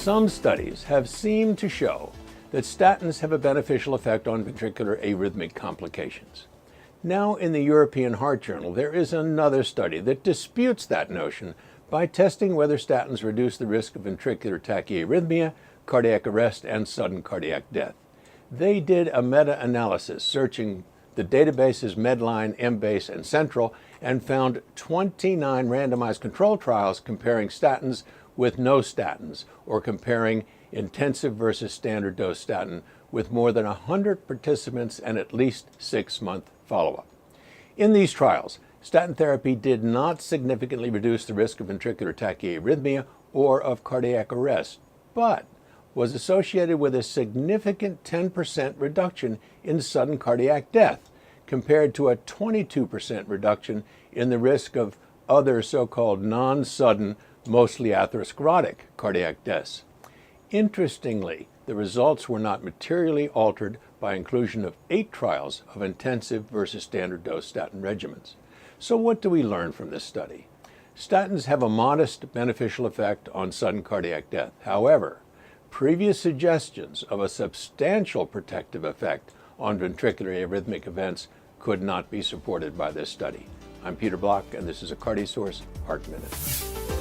Some studies have seemed to show that statins have a beneficial effect on ventricular arrhythmic complications. Now, in the European Heart Journal, there is another study that disputes that notion by testing whether statins reduce the risk of ventricular tachyarrhythmia, cardiac arrest, and sudden cardiac death. They did a meta-analysis searching the databases Medline, Embase, and Central and found 29 randomized control trials comparing statins with no statins, or comparing intensive versus standard dose statin with more than 100 participants and at least 6-month follow-up. In these trials, statin therapy did not significantly reduce the risk of ventricular tachyarrhythmia or of cardiac arrest, but was associated with a significant 10% reduction in sudden cardiac death, compared to a 22% reduction in the risk of other so-called non-sudden, mostly atherosclerotic cardiac deaths. Interestingly, the results were not materially altered by inclusion of 8 trials of intensive versus standard dose statin regimens. So what do we learn from this study? Statins have a modest beneficial effect on sudden cardiac death. However, previous suggestions of a substantial protective effect on ventricular arrhythmic events could not be supported by this study. I'm Peter Block, and this is a CardioSource Heart Minute.